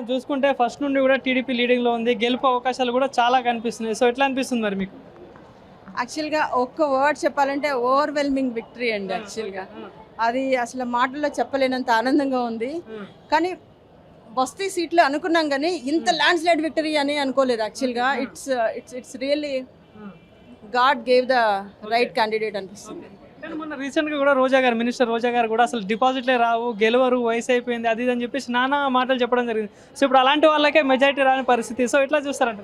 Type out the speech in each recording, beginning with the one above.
చూసుకుంటే ఫస్ట్ నుండి కూడా టీడీపీ లీడింగ్లో ఉంది, గెలుపు అవకాశాలు కూడా చాలా కనిపిస్తున్నాయి. సో ఎట్లా అనిపిస్తుంది మరి మీకు? యాక్చువల్గా ఒక్క వర్డ్ చెప్పాలంటే ఓవర్వెల్మింగ్ విక్టరీ అండి. యాక్చువల్గా అది అసలు మాటల్లో చెప్పలేనంత ఆనందంగా ఉంది. కానీ బస్తీ సీట్లు అనుకున్నాం కానీ ఇంత ల్యాండ్ స్లైడ్ విక్టరీ అని అనుకోలేదు. యాక్చువల్గా it's really God gave the right candidate అనిపిస్తుంది. మొన్న రీసెంట్గా కూడా మినిస్టర్ రోజా గారు కూడా అసలు డిపాజిట్లే రావు, గెలవరు, వయసు అయిపోయింది అది అని చెప్పేసి నానా మాటలు చెప్పడం జరిగింది. సో ఇప్పుడు అలాంటి వాళ్ళకే మెజారిటీ రాని పరిస్థితి. సో ఎట్లా చూస్తారంట?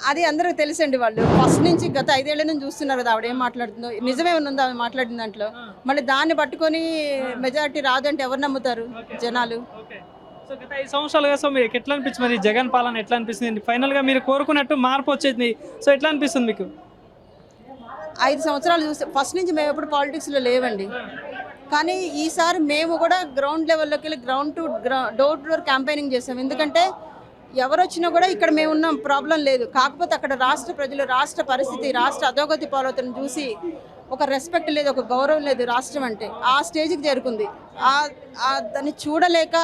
అది అందరికీ తెలుసండి. వాళ్ళు ఫస్ట్ నుంచి గత 5 ఏళ్ల నుంచి చూస్తున్నారు కదా ఆవిడ ఏం మాట్లాడుతుందో. నిజమే ఉందో ఆమె మాట్లాడిన దాంట్లో. మళ్ళీ దాన్ని పట్టుకొని మెజారిటీ రాదంటే ఎవరు నమ్ముతారు జనాలు? సో గత 5 సంవత్సరాలుగా సో మీకు ఎట్లా అనిపించింది మరి జగన్ పాలన ఎట్లా అనిపిస్తుంది? ఫైనల్గా మీరు కోరుకున్నట్టు మార్పు వచ్చేది. సో ఎట్లా అనిపిస్తుంది మీకు? 5 సంవత్సరాలు చూస్తే ఫస్ట్ నుంచి మేము ఎప్పుడు పాలిటిక్స్లో లేవండి. కానీ ఈసారి మేము కూడా గ్రౌండ్ లెవెల్లోకి వెళ్ళి డోర్ టు డోర్ క్యాంపెయినింగ్ చేసాం. ఎందుకంటే ఎవరు వచ్చినా కూడా ఇక్కడ మేము ఉన్న ప్రాబ్లం లేదు. కాకపోతే అక్కడ రాష్ట్ర ప్రజలు, రాష్ట్ర పరిస్థితి, రాష్ట్ర అధోగతి పాలవుతున్న చూసి ఒక రెస్పెక్ట్ లేదు, ఒక గౌరవం లేదు రాష్ట్రం అంటే. ఆ స్టేజ్కి చేరుకుంది. దాన్ని చూడలేక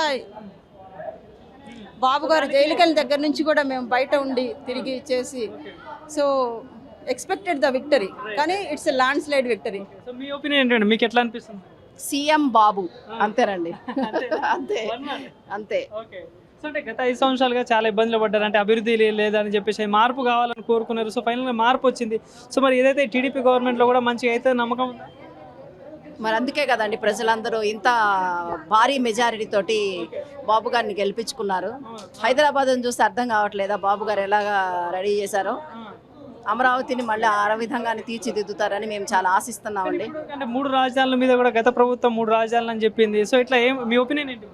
బాబు గారు జైలుకి వెళ్ళిన దగ్గర నుంచి కూడా మేము బయట ఉండి తిరిగి చేసి సో ఎక్స్పెక్టెడ్ ద విక్టరీ. కానీ it's a land slide victory. So me opinion ఏంటండి? మీకు ఎట్లా అనిపిస్తుంది? సీఎం బాబు అంతేనండి. అంతే అంతే. సో అంటే గత 5 సంవత్సరాలుగా చాలా ఇబ్బందులు పడ్డారు. అంటే అభివృద్ధి లేదని చెప్పేసి మార్పు కావాలని కోరుకున్నారు. సో ఫైనల్గా మార్పు వచ్చింది. సో మరి ఏదైతే టీడీపీ గవర్నమెంట్లో కూడా మంచిగా అయితే నమ్మకం ఉందా? మరి అందుకే కదండి ప్రజలందరూ ఇంత భారీ మెజారిటీ తోటి బాబు గారిని గెలిపించుకున్నారు. హైదరాబాద్ని చూస్తే అర్థం కావట్లేదా బాబు గారు ఎలాగా రెడీ చేశారో? అమరావతిని మళ్ళీ ఆ విధంగానే తీర్చిదిద్దుతారని మేము చాలా ఆశిస్తున్నామండి. అంటే 3 రాజధానుల మీద కూడా గత ప్రభుత్వం 3 రాజధానులు అని చెప్పింది. సో ఇట్లా మీ ఒపీనియన్ ఏంటి?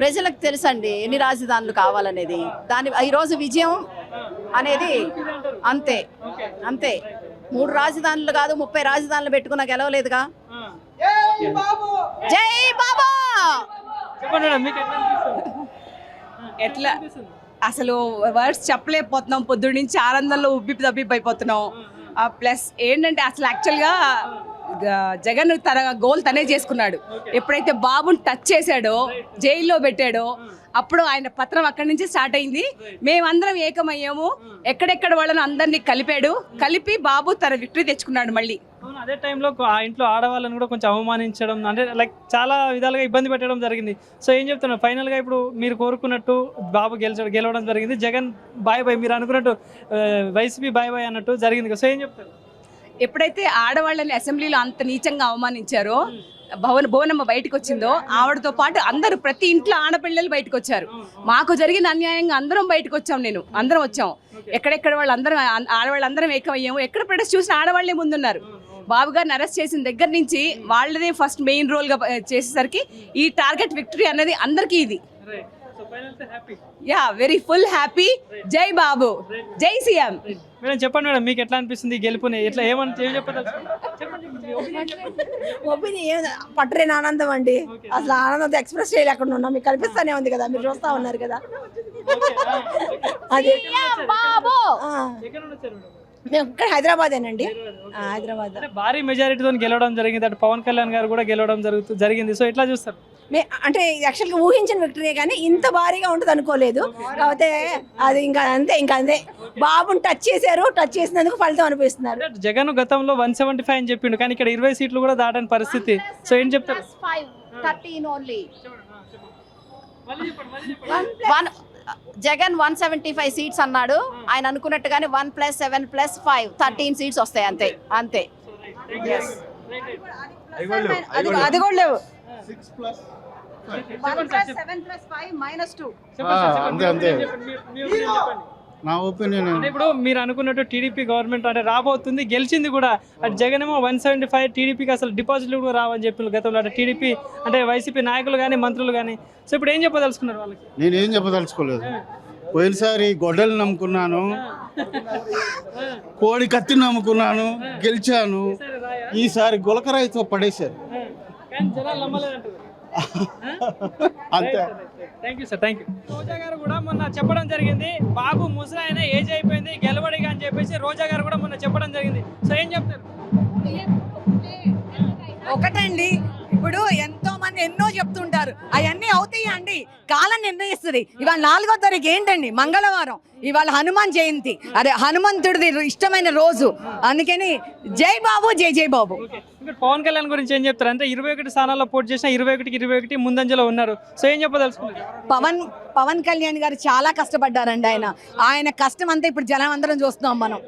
ప్రజలకు తెలుసండి ఎన్ని రాజధానులు కావాలనేది. ఈరోజు విజయం అనేది అంతే అంతే. 3 రాజధానులు కాదు 30 రాజధానులు పెట్టుకున్నా గెలవలేదుగా. జై బాబా. ఎట్లా అసలు వర్డ్స్ చెప్పలేకపోతున్నాం. పొద్దున్న నుంచి ఆనందంలో తబ్బిబ్బైపోతున్నాం. ప్లస్ ఏంటంటే అసలు యాక్చువల్గా జగన్ తన గోల్ తనే చేసుకున్నాడు. ఎప్పుడైతే బాబుని టచ్ చేశాడో, జైల్లో పెట్టాడో, అప్పుడు ఆయన పత్రం అక్కడి నుంచి స్టార్ట్ అయింది. మేమందరం ఏకమయ్యాము. ఎక్కడెక్కడ వాళ్ళని అందరినీ కలిపి బాబు తన విక్టరీ తెచ్చుకున్నాడు మళ్ళీ. అదే టైంలో ఆ ఇంట్లో ఆడవాళ్ళని కూడా కొంచెం అవమానించడం, అంటే లైక్ చాలా విధాలుగా ఇబ్బంది పెట్టడం జరిగింది. సో ఏం చెప్తున్నారు ఫైనల్గా? ఇప్పుడు మీరు కోరుకున్నట్టు బాబు గెలవడం జరిగింది. జగన్ బాయ్ బాయ్, మీరు అనుకున్నట్టు వైసీపీ బాయ్ బాయ్ అన్నట్టు జరిగింది. సో ఏం చెప్తారు? ఎప్పుడైతే ఆడవాళ్ళని అసెంబ్లీలో అంత నీచంగా అవమానించారో, భువనమ్మ బయటకు వచ్చిందో, ఆవిడతో పాటు అందరూ ప్రతి ఇంట్లో ఆడపిల్లలు బయటకు వచ్చారు. మాకు జరిగిన అన్యాయంగా అందరం బయటకు వచ్చాం. అందరం వచ్చాం. ఎక్కడెక్కడ ఆడవాళ్ళందరం ఏకమయ్యాము. ఎక్కడ ప్రొటెస్ట్ చూసిన ఆడవాళ్లే ముందున్నారు. బాబు గారిని అరెస్ట్ చేసిన దగ్గర నుంచి వాళ్ళదే ఫస్ట్ మెయిన్ రోల్గా చేసేసరికి ఈ టార్గెట్ విక్టరీ అన్నది అందరికీ ఇది. Yeah, very full happy. జై బాబు, జై సీఎం. మేడం చెప్పండి మేడం, మీకు ఎట్లా అనిపిస్తుంది గెలుపుని? ఎట్లా ఏం చెప్పాలి? ఒపీనియన్ పట్టలేని ఆనందం అండి. అసలు ఆనందం ఎక్స్ప్రెస్ చేయలేకుండా ఉన్నాం. మీకు కనిపిస్తానే ఉంది కదా, మీరు చూస్తా ఉన్నారు కదా. అది మేము ఇక్కడ హైదరాబాదేనండి. హైదరాబాద్ భారీ మెజారిటీతో గెలవడం జరిగింది. అటు పవన్ కళ్యాణ్ గారు కూడా గెలవడం జరిగింది. సో ఎట్లా చూస్తారు? అంటే యాక్చువల్గా ఊహించిన విక్టరీ కానీ ఇంత భారీగా ఉంటుంది అనుకోలేదు. కాకపోతే అది ఇంకా అంతే. బాబుని టచ్ చేశారు. టచ్ చేసినందుకు ఫలితం అనిపిస్తున్నారు. జగన్ గతంలో 175 అని చెప్పిండు, కానీ ఇక్కడ 20 సీట్లు కూడా దాటని పరిస్థితి. సో ఏం చెప్తారు? జగన్ 175 సీట్స్ అన్నాడు. ఆయన అనుకున్నట్టుగానే 1 + 7 + 5 13 సీట్స్ వస్తాయి. అంతే. అది కూడా లేవు. 1 + 7 + 5 - 2. అంతే. నా ఒపీనియన్ ఇప్పుడు మీరు అనుకున్నట్టు టీడీపీ గవర్నమెంట్ అంటే రాబోతుంది, గెలిచింది కూడా. అటు జగన్ ఏమో 175, టీడీపీకి అసలు డిపాజిట్లు కూడా రావని చెప్పి గతంలో అటు టీడీపీ అంటే వైసీపీ నాయకులు కానీ మంత్రులు కానీ. సో ఇప్పుడు ఏం చెప్పదలుచుకున్నారు వాళ్ళకి? నేనేం చెప్పదలుచుకోలేదు. పోయినసారి గొడ్డలు నమ్ముకున్నాను, కోడి కత్తిని నమ్ముకున్నాను, గెలిచాను. ఈసారి గులకరాయితో పడేశారు. అంతే. Thank you sir, thank you. Roja garu కూడా మొన్న చెప్పడం జరిగింది, బాబు ముసలాయన ఏజ్ అయిపోయింది గెలవడిగా అని చెప్పేసి రోజా గారు కూడా మొన్న చెప్పడం జరిగింది. సో ఏం చెప్తారు? ఒకటండి, ఇప్పుడు ఎంతో మంది ఎన్నో చెప్తుంటారు. అంటారు, అవన్నీ అవుతాయి అండి, కాలం నిర్ణయిస్తుంది. ఇవాళ 4వ తారీఖు ఏంటండి, మంగళవారం, ఇవాళ హనుమాన్ జయంతి, అదే హనుమంతుడిది ఇష్టమైన రోజు. అందుకని జై బాబు, జై జై బాబు. ఇక్కడ పవన్ కళ్యాణ్ గురించి ఏం చెప్తారు అంటే 21 స్థానాల్లో పోటీ చేసిన 21 ముందంజలో ఉన్నారు. సో ఏం చెప్పదలుచుకున్నారు? పవన్ కళ్యాణ్ గారు చాలా కష్టపడ్డారండి. ఆయన కష్టం అంతా ఇప్పుడు జనం అందరం చూస్తున్నాం మనం.